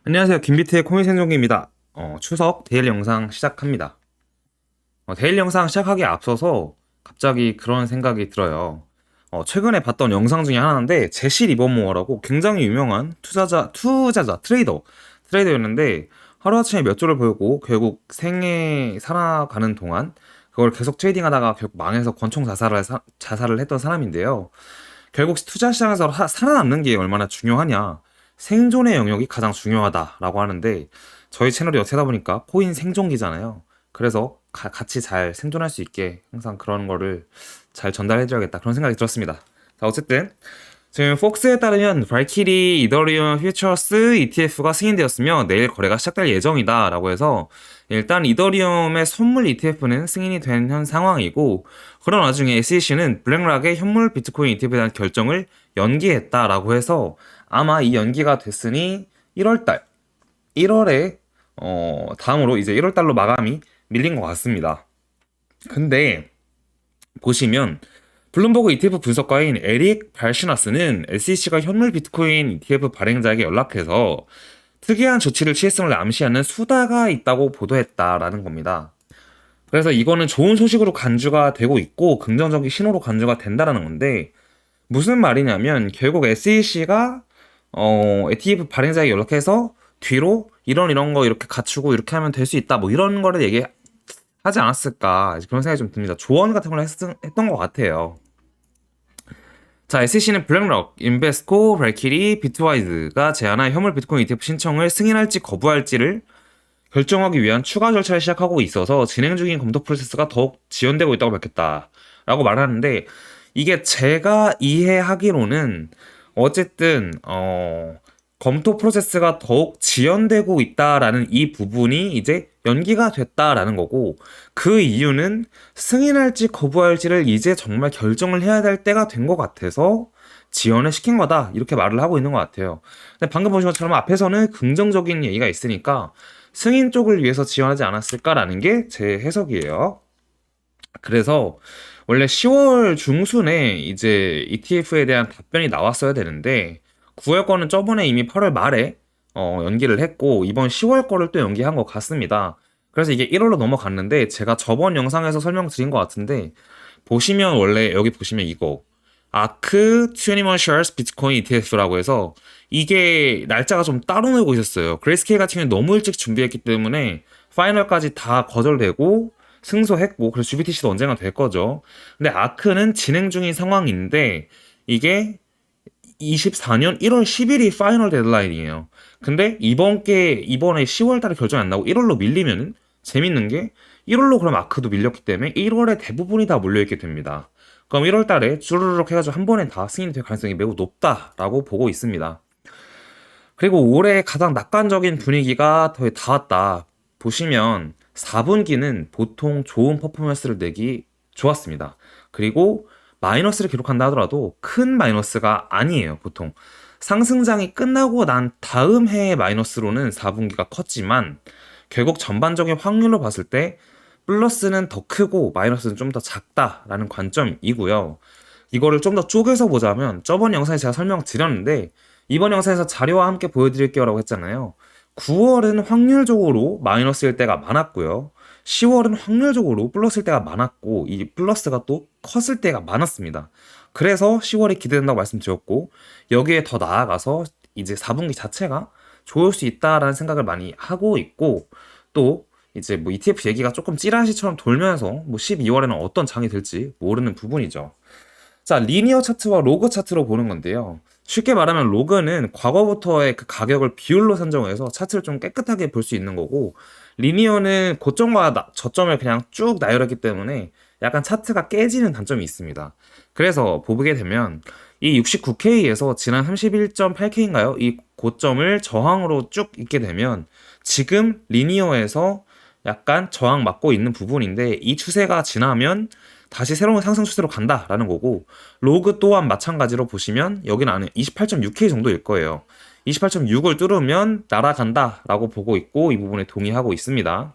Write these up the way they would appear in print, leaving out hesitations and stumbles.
안녕하세요. 김비트의 코인 생존기입니다. 추석 데일리 영상 시작합니다. 데일리 영상 시작하기에 앞서서 갑자기 그런 생각이 들어요. 최근에 봤던 영상 중에 하나인데 제시 리버모어라고 굉장히 유명한 투자자, 트레이더였는데 하루아침에 몇 조를 벌고 결국 생애 살아가는 동안 그걸 계속 트레이딩하다가 결국 망해서 권총 자살을 했던 사람인데요. 결국 투자 시장에서 살아남는 게 얼마나 중요하냐. 생존의 영역이 가장 중요하다라고 하는데 저희 채널이 어떻게 하다 보니까 코인 생존기잖아요. 그래서 같이 잘 생존할 수 있게 항상 그런 거를 잘 전달해드려야겠다 그런 생각이 들었습니다. 자, 어쨌든 지금 폭스에 따르면 발키리, 이더리움, 퓨처스 ETF가 승인되었으며 내일 거래가 시작될 예정이다라고 해서 일단 이더리움의 선물 ETF는 승인이 된 현 상황이고 그런 와중에 SEC는 블랙락의 현물 비트코인 ETF에 대한 결정을 연기했다라고 해서 아마 이 연기가 됐으니 1월달 1월에 다음으로 이제 1월달로 마감이 밀린 것 같습니다. 근데 보시면 블룸버그 ETF 분석가인 에릭 발시나스는 SEC가 현물 비트코인 ETF 발행자에게 연락해서 특이한 조치를 취했음을 암시하는 수다가 있다고 보도했다라는 겁니다. 그래서 이거는 좋은 소식으로 간주가 되고 있고 긍정적인 신호로 간주가 된다라는 건데 무슨 말이냐면 결국 SEC가 ETF 발행자에게 연락해서 뒤로 이런 거 이렇게 갖추고 이렇게 하면 될 수 있다 뭐 이런 거를 얘기하지 않았을까 그런 생각이 좀 듭니다. 조언 같은 걸 했던 것 같아요. 자, SEC는 블랙록, 인베스코, 발키리, 비트와이즈가 제안한 현물 비트코인 ETF 신청을 승인할지 거부할지를 결정하기 위한 추가 절차를 시작하고 있어서 진행 중인 검토 프로세스가 더욱 지연되고 있다고 밝혔다라고 말하는데 이게 제가 이해하기로는 어쨌든 검토 프로세스가 더욱 지연되고 있다라는 이 부분이 이제 연기가 됐다라는 거고 그 이유는 승인할지 거부할지를 이제 정말 결정을 해야 될 때가 된 것 같아서 지연을 시킨 거다 이렇게 말을 하고 있는 것 같아요. 근데 방금 보신 것처럼 앞에서는 긍정적인 얘기가 있으니까 승인 쪽을 위해서 지원하지 않았을까라는 게 제 해석이에요. 그래서 원래 10월 중순에 이제 ETF에 대한 답변이 나왔어야 되는데 9월 거는 저번에 이미 8월 말에 연기를 했고 이번 10월 거를 또 연기한 것 같습니다. 그래서 이게 1월로 넘어갔는데 제가 저번 영상에서 설명드린 것 같은데 보시면 원래 여기 보시면 이거 아크 21 shares 비트코인 ETF라고 해서 이게 날짜가 좀 따로 놀고 있었어요. 그레이스케일 같은 경우는 너무 일찍 준비했기 때문에 파이널까지 다 거절되고 승소했고 그래서 GBTC도 언젠가 될 거죠. 근데 아크는 진행 중인 상황인데 이게 24년 1월 10일이 파이널 데드라인이에요. 근데 이번에 10월 달에 결정이 안 나고 1월로 밀리면 재밌는 게 1월로 그럼 아크도 밀렸기 때문에 1월에 대부분이 다 몰려있게 됩니다. 그럼 1월 달에 주르륵 해가지고 한 번에 다 승인이 될 가능성이 매우 높다라고 보고 있습니다. 그리고 올해 가장 낙관적인 분위기가 더 닿았다. 보시면 4분기는 보통 좋은 퍼포먼스를 내기 좋았습니다. 그리고 마이너스를 기록한다 하더라도 큰 마이너스가 아니에요, 보통. 상승장이 끝나고 난 다음 해의 마이너스로는 4분기가 컸지만 결국 전반적인 확률로 봤을 때 플러스는 더 크고 마이너스는 좀 더 작다라는 관점이고요. 이거를 좀 더 쪼개서 보자면 저번 영상에 제가 설명드렸는데 이번 영상에서 자료와 함께 보여드릴게요 라고 했잖아요. 9월은 확률적으로 마이너스일 때가 많았고요. 10월은 확률적으로 플러스일 때가 많았고 이 플러스가 또 컸을 때가 많았습니다. 그래서 10월이 기대된다고 말씀드렸고 여기에 더 나아가서 이제 4분기 자체가 좋을 수 있다라는 생각을 많이 하고 있고 또 이제 뭐 ETF 얘기가 조금 찌라시처럼 돌면서 뭐 12월에는 어떤 장이 될지 모르는 부분이죠. 자, 리니어 차트와 로그 차트로 보는 건데요. 쉽게 말하면 로그는 과거부터의 그 가격을 비율로 산정해서 차트를 좀 깨끗하게 볼 수 있는 거고, 리니어는 고점과 저점을 그냥 쭉 나열했기 때문에 약간 차트가 깨지는 단점이 있습니다. 그래서 보게 되면 이 69K에서 지난 31.8K인가요? 이 고점을 저항으로 쭉 있게 되면 지금 리니어에서 약간 저항 맞고 있는 부분인데 이 추세가 지나면 다시 새로운 상승 추세로 간다라는 거고 로그 또한 마찬가지로 보시면 여기는 안에 28.6K 정도일 거예요. 28.6을 뚫으면 날아간다라고 보고 있고 이 부분에 동의하고 있습니다.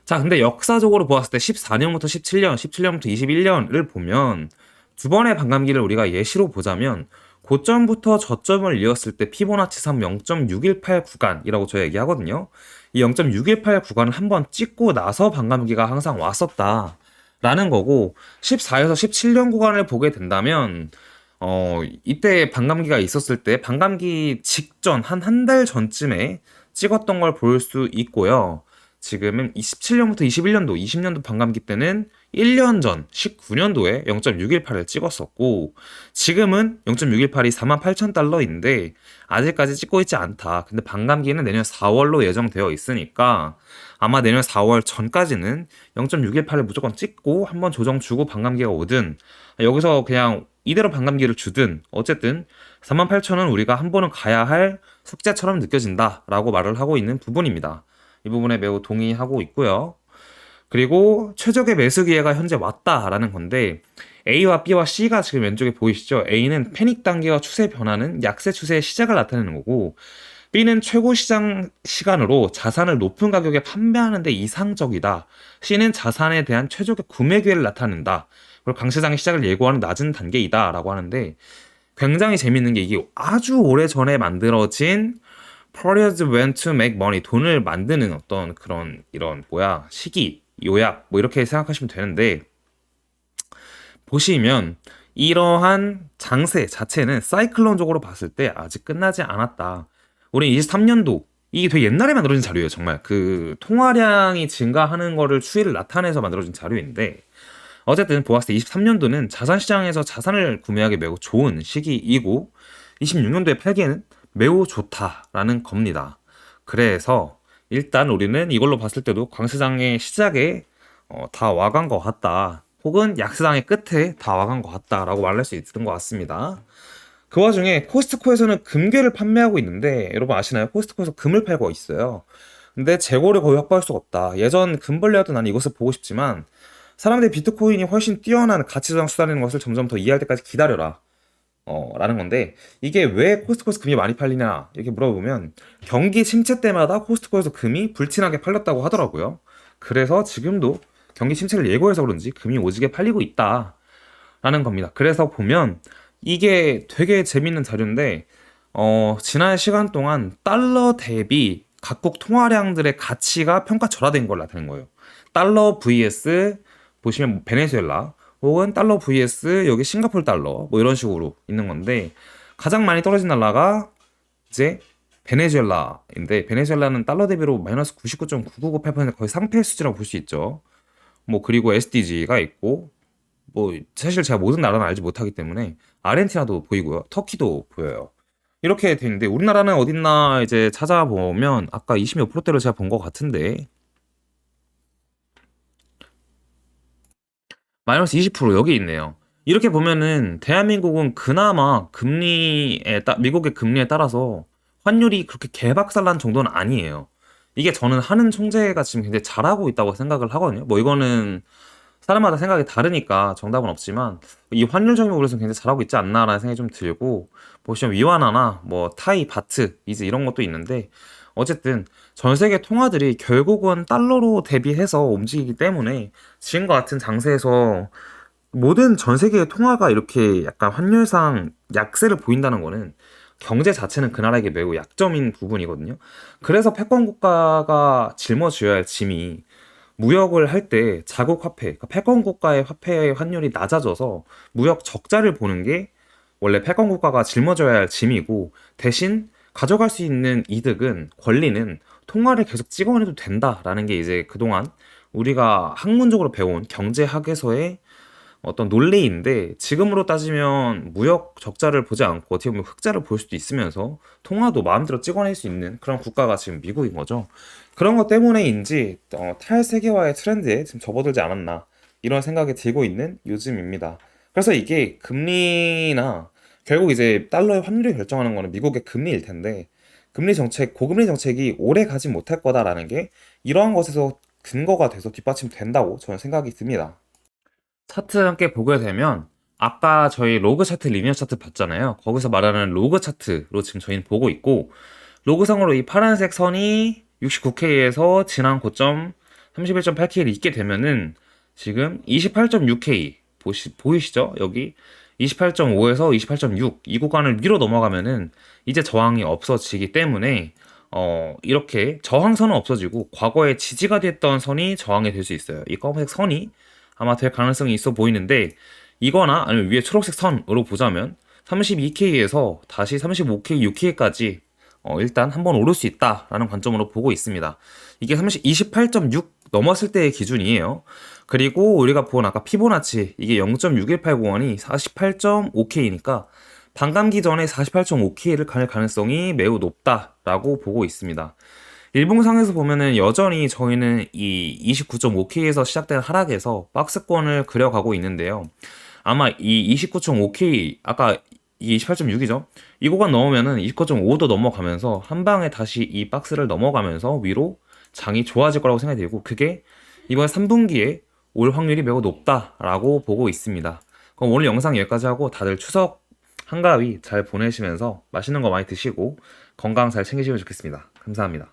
자, 근데 역사적으로 보았을 때 14년부터 17년, 17년부터 21년을 보면 두 번의 반감기를 우리가 예시로 보자면 고점부터 저점을 이었을 때 피보나치 3 0.618 구간이라고 저희 얘기하거든요. 이 0.618 구간을 한번 찍고 나서 반감기가 항상 왔었다. 라는 거고 14에서 17년 구간을 보게 된다면 이때 반감기가 있었을 때 반감기 직전 한 달 전쯤에 찍었던 걸 볼 수 있고요. 지금은 27년부터 21년도, 20년도 반감기 때는 1년 전 19년도에 0.618을 찍었었고 지금은 0.618이 48,000달러인데 아직까지 찍고 있지 않다. 근데 반감기는 내년 4월로 예정되어 있으니까 아마 내년 4월 전까지는 0.618을 무조건 찍고 한번 조정 주고 반감기가 오든 여기서 그냥 이대로 반감기를 주든 어쨌든 48,000은 우리가 한 번은 가야 할 숙제처럼 느껴진다라고 말을 하고 있는 부분입니다. 이 부분에 매우 동의하고 있고요. 그리고 최적의 매수 기회가 현재 왔다라는 건데 A와 B와 C가 지금 왼쪽에 보이시죠? A는 패닉 단계와 추세 변화는 약세 추세의 시작을 나타내는 거고 B는 최고 시장 시간으로 자산을 높은 가격에 판매하는 데 이상적이다. C는 자산에 대한 최적의 구매 기회를 나타낸다. 그리고 강시장의 시작을 예고하는 낮은 단계이다 라고 하는데 굉장히 재밌는 게 이게 아주 오래전에 만들어진 periods when to make money, 돈을 만드는 어떤 그런 이런 시기, 요약 뭐 이렇게 생각하시면 되는데 보시면 이러한 장세 자체는 사이클론적으로 봤을 때 아직 끝나지 않았다. 우리 23년도 이게 되게 옛날에 만들어진 자료예요. 정말 그 통화량이 증가하는 거를 추이를 나타내서 만들어진 자료인데 어쨌든 보았을 때 23년도는 자산시장에서 자산을 구매하기 매우 좋은 시기이고 26년도에 팔기에는 매우 좋다라는 겁니다. 그래서 일단 우리는 이걸로 봤을 때도 광시장의 시작에 다 와간 것 같다. 혹은 약시장의 끝에 다 와간 것 같다라고 말할 수 있는 것 같습니다. 그 와중에 코스트코에서는 금괴를 판매하고 있는데 여러분 아시나요? 코스트코에서 금을 팔고 있어요. 근데 재고를 거의 확보할 수가 없다. 예전 금벌레여도 난 이것을 보고 싶지만 사람들이 비트코인이 훨씬 뛰어난 가치조작 수단인 것을 점점 더 이해할 때까지 기다려라. 라는 건데 이게 왜 코스트코에서 금이 많이 팔리냐 이렇게 물어보면 경기 침체 때마다 코스트코에서 금이 불티나게 팔렸다고 하더라고요. 그래서 지금도 경기 침체를 예고해서 그런지 금이 오지게 팔리고 있다라는 겁니다. 그래서 보면 이게 되게 재밌는 자료인데 지난 시간 동안 달러 대비 각국 통화량들의 가치가 평가절하된 걸 나타낸 거예요. 달러 vs 보시면 베네수엘라 혹은 달러 vs 여기 싱가포르 달러 뭐 이런 식으로 있는 건데 가장 많이 떨어진 나라가 이제 베네수엘라인데 베네수엘라는 달러 대비로 마이너스 99.9998% 거의 상패 수지라고 볼 수 있죠. 뭐 그리고 SDG가 있고 뭐 사실 제가 모든 나라는 알지 못하기 때문에 아르헨티나도 보이고요. 터키도 보여요. 이렇게 돼 있는데 우리나라는 어딨나 이제 찾아보면 아까 20몇 프로대로 제가 본 것 같은데 마이너스 20% 여기 있네요. 이렇게 보면은 대한민국은 그나마 미국의 금리에 따라서 환율이 그렇게 개박살난 정도는 아니에요. 이게 저는 하는 총재가 지금 굉장히 잘하고 있다고 생각을 하거든요. 뭐 이거는 사람마다 생각이 다르니까 정답은 없지만 이 환율적인 부분에서 굉장히 잘하고 있지 않나라는 생각이 좀 들고 보시면 위안화나 뭐 타이, 바트, 이제 이런 것도 있는데 어쨌든 전 세계 통화들이 결국은 달러로 대비해서 움직이기 때문에 지금과 같은 장세에서 모든 전 세계의 통화가 이렇게 약간 환율상 약세를 보인다는 거는 경제 자체는 그 나라에게 매우 약점인 부분이거든요. 그래서 패권 국가가 짊어져야 할 짐이 무역을 할 때 자국 화폐, 그러니까 패권 국가의 화폐의 환율이 낮아져서 무역 적자를 보는 게 원래 패권 국가가 짊어져야 할 짐이고 대신 가져갈 수 있는 이득은 권리는 통화를 계속 찍어내도 된다라는 게 이제 그동안 우리가 학문적으로 배운 경제학에서의 어떤 논리인데 지금으로 따지면 무역 적자를 보지 않고 어떻게 보면 흑자를 볼 수도 있으면서 통화도 마음대로 찍어낼 수 있는 그런 국가가 지금 미국인 거죠. 그런 것 때문에인지 탈세계화의 트렌드에 지금 접어들지 않았나 이런 생각이 들고 있는 요즘입니다. 그래서 이게 금리나 결국 이제 달러의 환율을 결정하는 거는 미국의 금리일 텐데 금리 정책, 고금리 정책이 오래 가지 못할 거다라는 게 이러한 것에서 근거가 돼서 뒷받침된다고 저는 생각이 듭니다. 차트 함께 보게 되면 아까 저희 로그 차트, 리니어 차트 봤잖아요. 거기서 말하는 로그 차트로 지금 저희는 보고 있고 로그상으로 이 파란색 선이 69K에서 지난 고점 31.8K를 잇게 되면은 지금 28.6K 보이시죠? 여기 28.5에서 28.6 이 구간을 위로 넘어가면은 이제 저항이 없어지기 때문에 이렇게 저항선은 없어지고 과거에 지지가 됐던 선이 저항이 될 수 있어요. 이 검은색 선이 아마 될 가능성이 있어 보이는데 이거나 아니면 위에 초록색 선으로 보자면 32K에서 다시 35K, 6K까지 일단 한번 오를 수 있다라는 관점으로 보고 있습니다. 이게 28.6 넘었을 때의 기준이에요. 그리고 우리가 본 아까 피보나치 이게 0.6180원이 48.5K니까 반감기 전에 48.5K를 갈 가능성이 매우 높다라고 보고 있습니다. 일봉상에서 보면은 여전히 저희는 이 29.5K에서 시작된 하락에서 박스권을 그려가고 있는데요. 아마 이 29.5K 아까 이 28.6이죠. 이 구간 넘으면은 29.5도 넘어가면서 한 방에 다시 이 박스를 넘어가면서 위로 장이 좋아질 거라고 생각이 들고 그게 이번 3분기에 올 확률이 매우 높다라고 보고 있습니다. 그럼 오늘 영상 여기까지 하고 다들 추석 한가위 잘 보내시면서 맛있는 거 많이 드시고 건강 잘 챙기시면 좋겠습니다. 감사합니다.